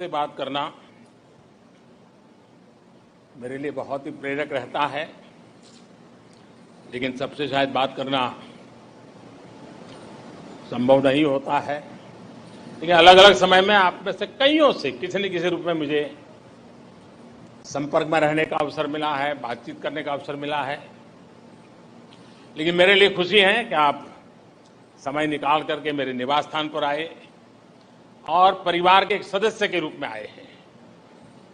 से बात करना मेरे लिए बहुत ही प्रेरक रहता है, लेकिन सबसे शायद बात करना संभव नहीं होता है। लेकिन अलग अलग समय में आप में से कईयों से किसी न किसी रूप में मुझे संपर्क में रहने का अवसर मिला है, बातचीत करने का अवसर मिला है। लेकिन मेरे लिए खुशी है कि आप समय निकाल करके मेरे निवास स्थान पर आए और परिवार के एक सदस्य के रूप में आए हैं।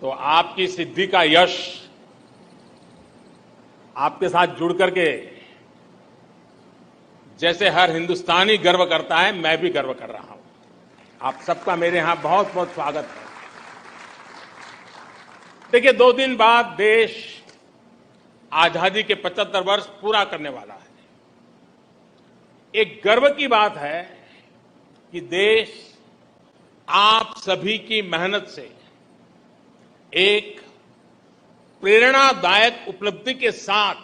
तो आपकी सिद्धि का यश आपके साथ जुड़ करके जैसे हर हिंदुस्तानी गर्व करता है, मैं भी गर्व कर रहा हूं। आप सबका मेरे यहां बहुत बहुत स्वागत है। देखिए, 2 दिन बाद देश आजादी के 75 वर्ष पूरा करने वाला है। एक गर्व की बात है कि देश आप सभी की मेहनत से एक प्रेरणादायक उपलब्धि के साथ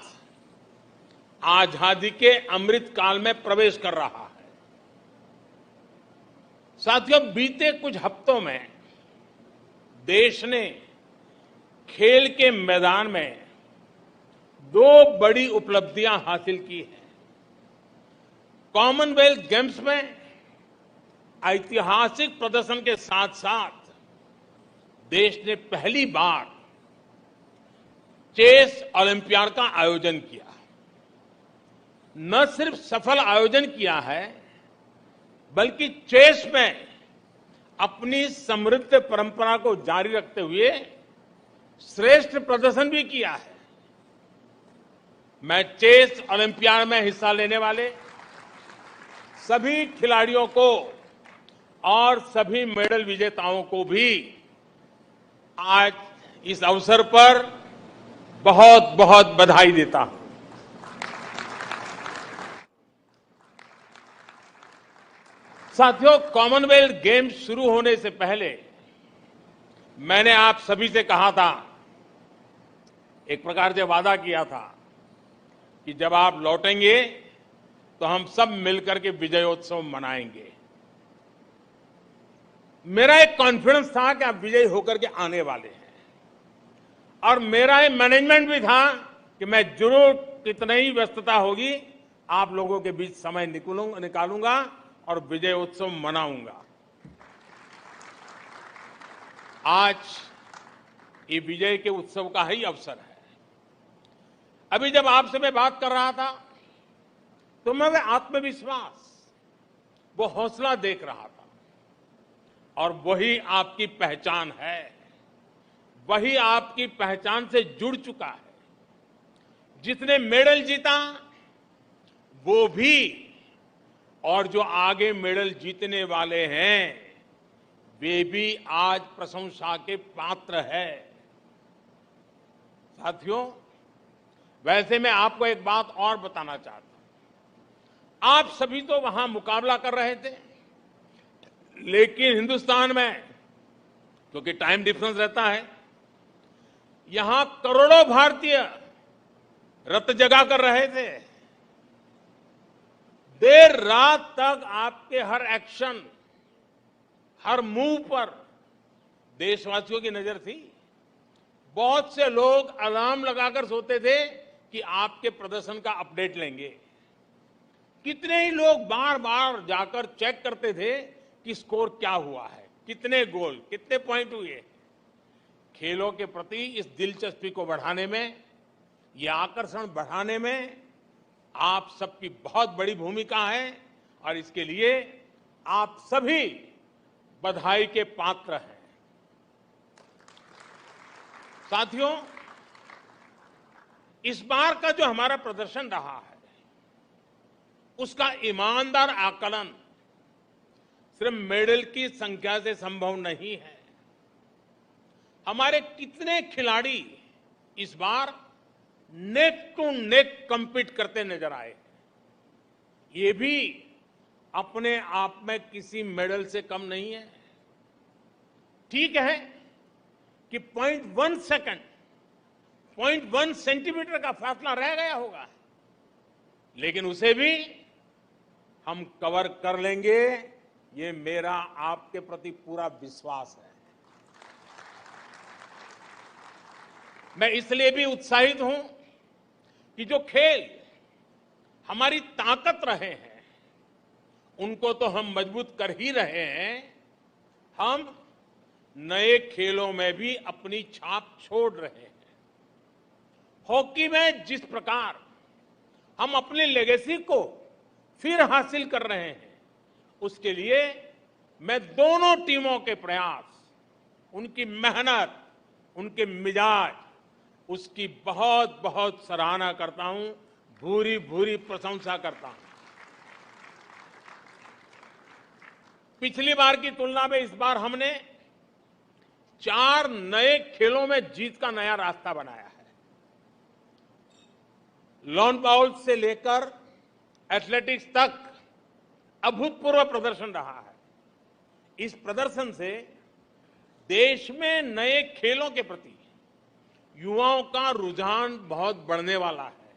आजादी के अमृत काल में प्रवेश कर रहा है। साथियों, बीते कुछ हफ्तों में देश ने खेल के मैदान में 2 बड़ी उपलब्धियां हासिल की हैं। कॉमनवेल्थ गेम्स में ऐतिहासिक प्रदर्शन के साथ साथ देश ने पहली बार चेस ओलंपियाड का आयोजन किया। न सिर्फ सफल आयोजन किया है, बल्कि चेस में अपनी समृद्ध परंपरा को जारी रखते हुए श्रेष्ठ प्रदर्शन भी किया है। मैं चेस ओलंपियाड में हिस्सा लेने वाले सभी खिलाड़ियों को और सभी मेडल विजेताओं को भी आज इस अवसर पर बहुत बहुत बधाई देता हूं। साथियों, कॉमनवेल्थ गेम्स शुरू होने से पहले मैंने आप सभी से कहा था, एक प्रकार से वादा किया था कि जब आप लौटेंगे तो हम सब मिलकर के विजयोत्सव मनाएंगे। मेरा एक कॉन्फिडेंस था कि आप विजयी होकर के आने वाले हैं, और मेरा एक मैनेजमेंट भी था कि मैं जरूर कितनी ही व्यस्तता होगी, आप लोगों के बीच समय निकालूंगा और विजयोत्सव मनाऊंगा। आज ये विजय के उत्सव का ही अवसर है। अभी जब आपसे मैं बात कर रहा था तो मैं वो आत्मविश्वास, वो हौसला देख रहा था, और वही आपकी पहचान है, वही आपकी पहचान से जुड़ चुका है। जिसने मेडल जीता वो भी, और जो आगे मेडल जीतने वाले हैं वे भी आज प्रशंसा के पात्र है। साथियों, वैसे मैं आपको एक बात और बताना चाहता हूं। आप सभी तो वहां मुकाबला कर रहे थे, लेकिन हिंदुस्तान में क्योंकि टाइम डिफरेंस रहता है, यहां करोड़ों भारतीय रत जगा कर रहे थे। देर रात तक आपके हर एक्शन, हर मूव पर देशवासियों की नजर थी। बहुत से लोग अलार्म लगाकर सोते थे कि आपके प्रदर्शन का अपडेट लेंगे। कितने ही लोग बार बार जाकर चेक करते थे कि स्कोर क्या हुआ है, कितने गोल, कितने पॉइंट हुए। खेलों के प्रति इस दिलचस्पी को बढ़ाने में, यह आकर्षण बढ़ाने में आप सबकी बहुत बड़ी भूमिका है, और इसके लिए आप सभी बधाई के पात्र हैं। साथियों, इस बार का जो हमारा प्रदर्शन रहा है उसका ईमानदार आकलन सिर्फ मेडल की संख्या से संभव नहीं है। हमारे कितने खिलाड़ी इस बार नेक टू नेक कम्पीट करते नजर आए। ये भी अपने आप में किसी मेडल से कम नहीं है। ठीक है कि 0.1 सेकंड, 0.1 सेंटीमीटर का फासला रह गया होगा, लेकिन उसे भी हम कवर कर लेंगे, ये मेरा आपके प्रति पूरा विश्वास है। मैं इसलिए भी उत्साहित हूं कि जो खेल हमारी ताकत रहे हैं उनको तो हम मजबूत कर ही रहे हैं, हम नए खेलों में भी अपनी छाप छोड़ रहे हैं। हॉकी में जिस प्रकार हम अपनी लेगेसी को फिर हासिल कर रहे हैं, उसके लिए मैं दोनों टीमों के प्रयास, उनकी मेहनत, उनके मिजाज, उसकी बहुत बहुत सराहना करता हूं, भूरी भूरी प्रशंसा करता हूं। पिछली बार की तुलना में इस बार हमने 4 नए खेलों में जीत का नया रास्ता बनाया है। लॉन बाउल से लेकर एथलेटिक्स तक अभूतपूर्व प्रदर्शन रहा है। इस प्रदर्शन से देश में नए खेलों के प्रति युवाओं का रुझान बहुत बढ़ने वाला है।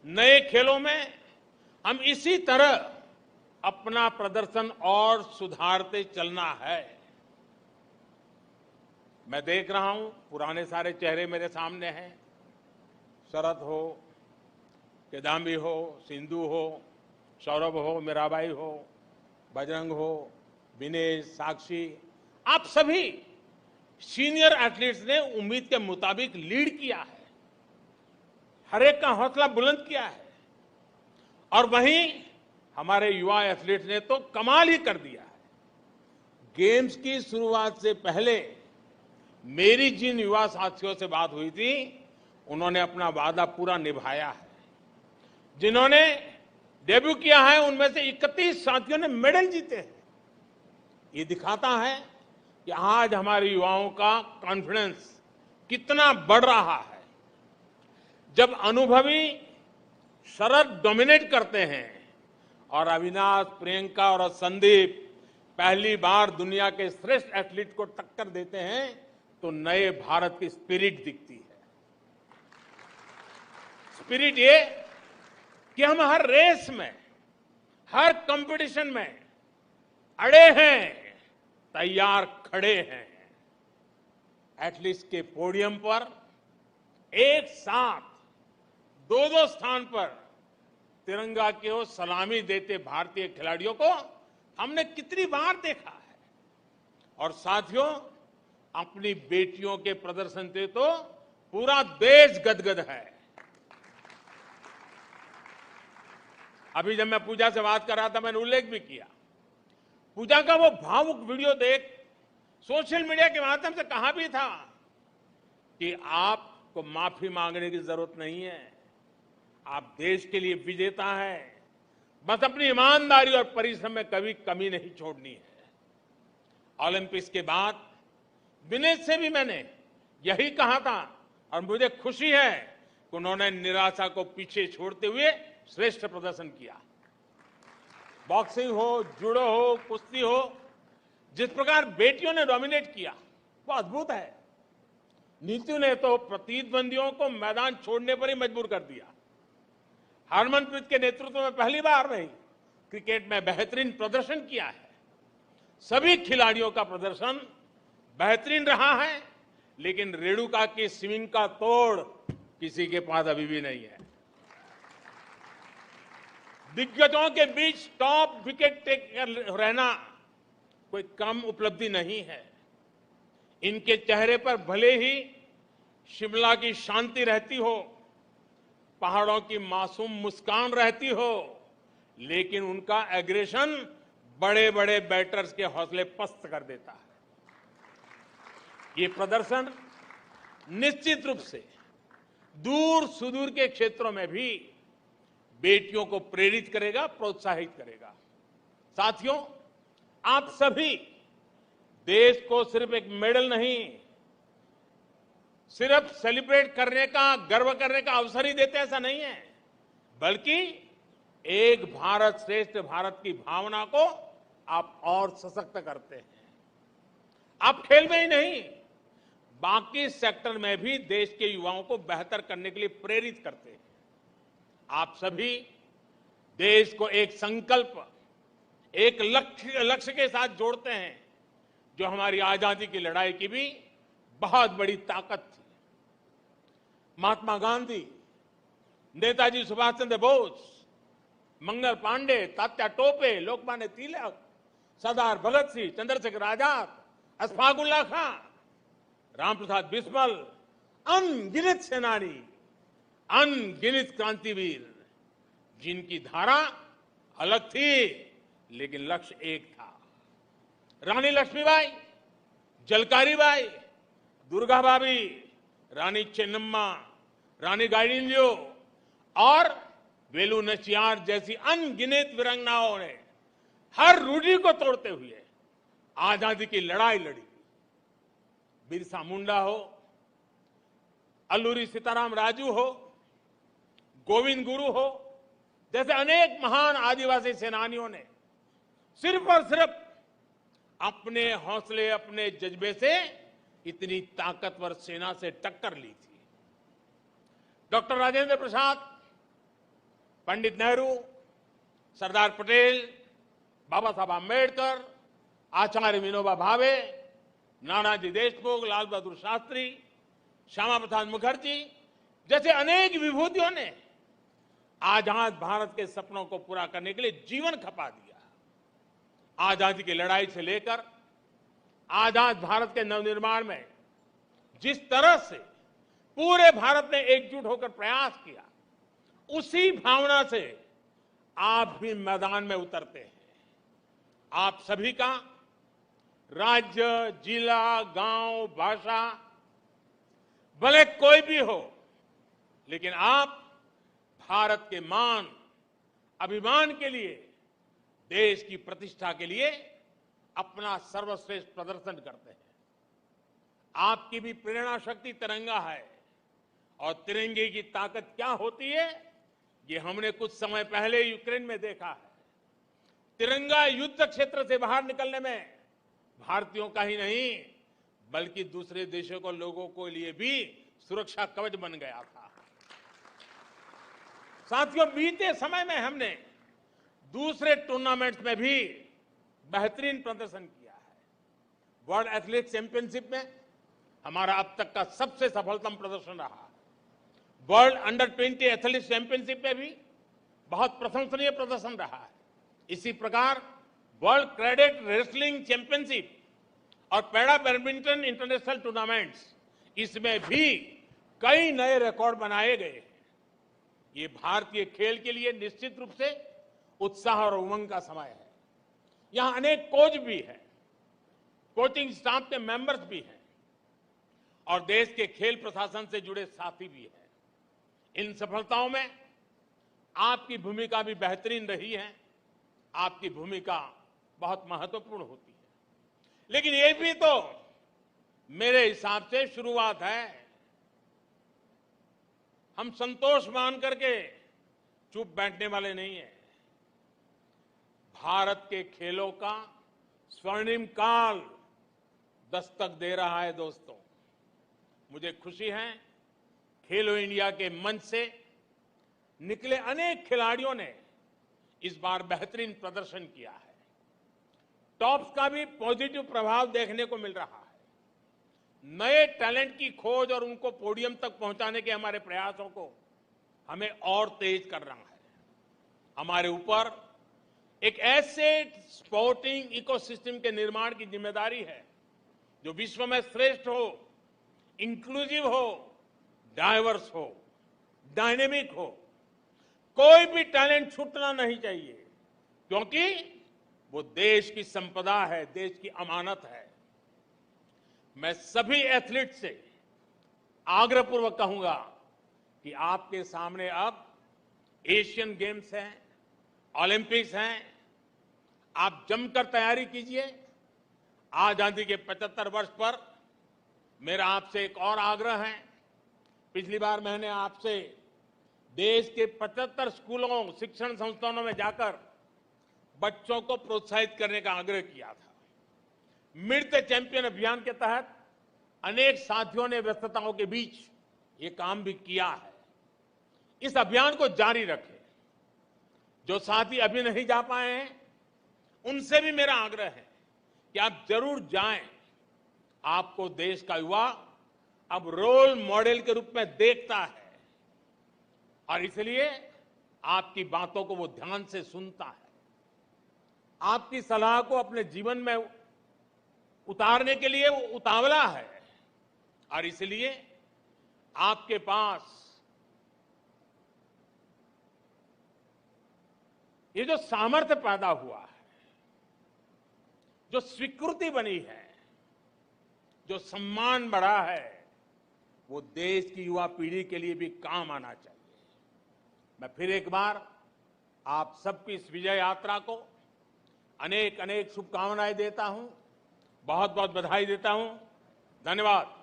नए खेलों में हम इसी तरह अपना प्रदर्शन और सुधारते चलना है। मैं देख रहा हूं पुराने सारे चेहरे मेरे सामने हैं। शरद हो, किदाम्बी हो, सिंधु हो, सौरभ हो, मीराबाई हो, बजरंग हो, विनेश, साक्षी, आप सभी सीनियर एथलीट्स ने उम्मीद के मुताबिक लीड किया है, हर एक का हौसला बुलंद किया है। और वहीं हमारे युवा एथलीट्स ने तो कमाल ही कर दिया है। गेम्स की शुरुआत से पहले मेरी जिन युवा साथियों से बात हुई थी, उन्होंने अपना वादा पूरा निभाया है। जिन्होंने डेब्यू किया है उनमें से 31 साथियों ने मेडल जीते हैं। ये दिखाता है कि आज हमारे युवाओं का कॉन्फिडेंस कितना बढ़ रहा है। जब अनुभवी शरद डोमिनेट करते हैं और अविनाश, प्रियंका और संदीप पहली बार दुनिया के श्रेष्ठ एथलीट को टक्कर देते हैं, तो नए भारत की स्पिरिट दिखती है। स्पिरिट ये कि हम हर रेस में, हर कंपटीशन में अड़े हैं, तैयार खड़े हैं। एथलीट्स के पोडियम पर एक साथ दो स्थान पर तिरंगा की ओर सलामी देते भारतीय खिलाड़ियों को हमने कितनी बार देखा है। और साथियों, अपनी बेटियों के प्रदर्शन से तो पूरा देश गदगद है। अभी जब मैं पूजा से बात कर रहा था, मैंने उल्लेख भी किया, पूजा का वो भावुक वीडियो देख सोशल मीडिया के माध्यम से कहा भी था कि आपको माफी मांगने की जरूरत नहीं है, आप देश के लिए विजेता हैं, बस अपनी ईमानदारी और परिश्रम में कभी कमी नहीं छोड़नी है। ओलंपिक्स के बाद विनेश से भी मैंने यही कहा था और मुझे खुशी है कि उन्होंने निराशा को पीछे छोड़ते हुए श्रेष्ठ प्रदर्शन किया। बॉक्सिंग हो, जूडो हो, कुश्ती हो, जिस प्रकार बेटियों ने डोमिनेट किया वो अद्भुत है। नीतू ने तो प्रतिद्वंदियों को मैदान छोड़ने पर ही मजबूर कर दिया। हरमनप्रीत के नेतृत्व में पहली बार नहीं, क्रिकेट में बेहतरीन प्रदर्शन किया है। सभी खिलाड़ियों का प्रदर्शन बेहतरीन रहा है, लेकिन रेणुका की स्विंग का तोड़ किसी के पास अभी भी नहीं है। दिग्गजों के बीच टॉप विकेट टेकर रहना कोई कम उपलब्धि नहीं है। इनके चेहरे पर भले ही शिमला की शांति रहती हो, पहाड़ों की मासूम मुस्कान रहती हो, लेकिन उनका एग्रेशन बड़े बड़े बैटर्स के हौसले पस्त कर देता है। ये प्रदर्शन निश्चित रूप से दूर सुदूर के क्षेत्रों में भी बेटियों को प्रेरित करेगा, प्रोत्साहित करेगा। साथियों, आप सभी देश को सिर्फ एक मेडल नहीं, सिर्फ सेलिब्रेट करने का, गर्व करने का अवसर ही देते, ऐसा नहीं है, बल्कि एक भारत श्रेष्ठ भारत की भावना को आप और सशक्त करते हैं। आप खेल में ही नहीं, बाकी सेक्टर में भी देश के युवाओं को बेहतर करने के लिए प्रेरित करते हैं। आप सभी देश को एक संकल्प, एक लक्ष्य के साथ जोड़ते हैं, जो हमारी आजादी की लड़ाई की भी बहुत बड़ी ताकत थी। महात्मा गांधी, नेताजी सुभाष चंद्र बोस, मंगल पांडे, तात्या टोपे, लोकमान्य तिलक, सरदार भगत सिंह, चंद्रशेखर आजाद, अशफाकुल्ला खां, रामप्रसाद बिस्मिल, अनगिनत सेनानी, अनगिनत क्रांतिवीर, जिनकी धारा अलग थी लेकिन लक्ष्य एक था। रानी लक्ष्मीबाई, झलकारी बाई, दुर्गा भाभी, रानी चेन्नम्मा, रानी गाइडिंलियो और वेलु नचियार जैसी अनगिनत वीरांगनाओं ने हर रूढ़ी को तोड़ते हुए आजादी की लड़ाई लड़ी। बिरसा मुंडा हो, अल्लूरी सीताराम राजू हो, गोविंद गुरु हो, जैसे अनेक महान आदिवासी सेनानियों ने सिर्फ और सिर्फ अपने हौसले, अपने जज्बे से इतनी ताकतवर सेना से टक्कर ली थी। डॉक्टर राजेंद्र प्रसाद, पंडित नेहरू, सरदार पटेल, बाबा साहब आंबेडकर, आचार्य विनोबा भावे, नानाजी देशमुख, लाल बहादुर शास्त्री, श्यामा प्रसाद मुखर्जी जैसे अनेक विभूतियों ने आजाद भारत के सपनों को पूरा करने के लिए जीवन खपा दिया। आजादी की लड़ाई से लेकर आजाद भारत के नवनिर्माण में जिस तरह से पूरे भारत ने एकजुट होकर प्रयास किया, उसी भावना से आप भी मैदान में उतरते हैं। आप सभी का राज्य, जिला, गांव, भाषा भले कोई भी हो, लेकिन आप भारत के मान, अभिमान के लिए, देश की प्रतिष्ठा के लिए अपना सर्वश्रेष्ठ प्रदर्शन करते हैं। आपकी भी प्रेरणा शक्ति तिरंगा है और तिरंगे की ताकत क्या होती है, ये हमने कुछ समय पहले यूक्रेन में देखा है। तिरंगा युद्ध क्षेत्र से बाहर निकलने में भारतीयों का ही नहीं बल्कि दूसरे देशों को, लोगों के लिए भी सुरक्षा कवच बन गया था। साथियों, बीते समय में हमने दूसरे टूर्नामेंट्स में भी बेहतरीन प्रदर्शन किया है। वर्ल्ड एथलेटिक्स चैंपियनशिप में हमारा अब तक का सबसे सफलतम प्रदर्शन रहा है। वर्ल्ड अंडर 20 एथलेटिक्स चैंपियनशिप में भी बहुत प्रशंसनीय प्रदर्शन रहा है। इसी प्रकार वर्ल्ड कैडेट रेसलिंग चैंपियनशिप और पैरा बैडमिंटन इंटरनेशनल टूर्नामेंट्स, इसमें भी कई नए रिकॉर्ड बनाए गए हैं। ये भारतीय खेल के लिए निश्चित रूप से उत्साह और उमंग का समय है। यहां अनेक कोच भी हैं, कोचिंग स्टाफ के मेंबर्स भी हैं और देश के खेल प्रशासन से जुड़े साथी भी हैं। इन सफलताओं में आपकी भूमिका भी बेहतरीन रही है। आपकी भूमिका बहुत महत्वपूर्ण होती है, लेकिन ये भी तो मेरे हिसाब से शुरुआत है। हम संतोष मान करके चुप बैठने वाले नहीं हैं। भारत के खेलों का स्वर्णिम काल दस्तक दे रहा है। दोस्तों, मुझे खुशी है खेलो इंडिया के मंच से निकले अनेक खिलाड़ियों ने इस बार बेहतरीन प्रदर्शन किया है। टॉप्स का भी पॉजिटिव प्रभाव देखने को मिल रहा है। नए टैलेंट की खोज और उनको पोडियम तक पहुंचाने के हमारे प्रयासों को हमें और तेज कर रहा है। हमारे ऊपर एक ऐसे स्पोर्टिंग इकोसिस्टम के निर्माण की जिम्मेदारी है जो विश्व में श्रेष्ठ हो, इंक्लूसिव हो, डाइवर्स हो, डायनेमिक हो। कोई भी टैलेंट छूटना नहीं चाहिए, क्योंकि वो देश की संपदा है, देश की अमानत है। मैं सभी एथलीट से आग्रहपूर्वक कहूंगा कि आपके सामने अब एशियन गेम्स हैं, ओलंपिक्स हैं। आप जमकर तैयारी कीजिए। आजादी के 75 वर्ष पर मेरा आपसे एक और आग्रह है। पिछली बार मैंने आपसे देश के 75 स्कूलों, शिक्षण संस्थानों में जाकर बच्चों को प्रोत्साहित करने का आग्रह किया था। मीट द चैंपियन अभियान के तहत अनेक साथियों ने व्यस्तताओं के बीच ये काम भी किया है। इस अभियान को जारी रखें। जो साथी अभी नहीं जा पाए हैं, उनसे भी मेरा आग्रह है कि आप जरूर जाएं। आपको देश का युवा अब रोल मॉडल के रूप में देखता है और इसलिए आपकी बातों को वो ध्यान से सुनता है, आपकी सलाह को अपने जीवन में उतारने के लिए वो उतावला है और इसलिए आपके पास ये जो सामर्थ्य पैदा हुआ है, जो स्वीकृति बनी है, जो सम्मान बढ़ा है, वो देश की युवा पीढ़ी के लिए भी काम आना चाहिए। मैं फिर एक बार आप सबकी इस विजय यात्रा को अनेक अनेक शुभकामनाएं देता हूं, बहुत बहुत बधाई देता हूं। धन्यवाद।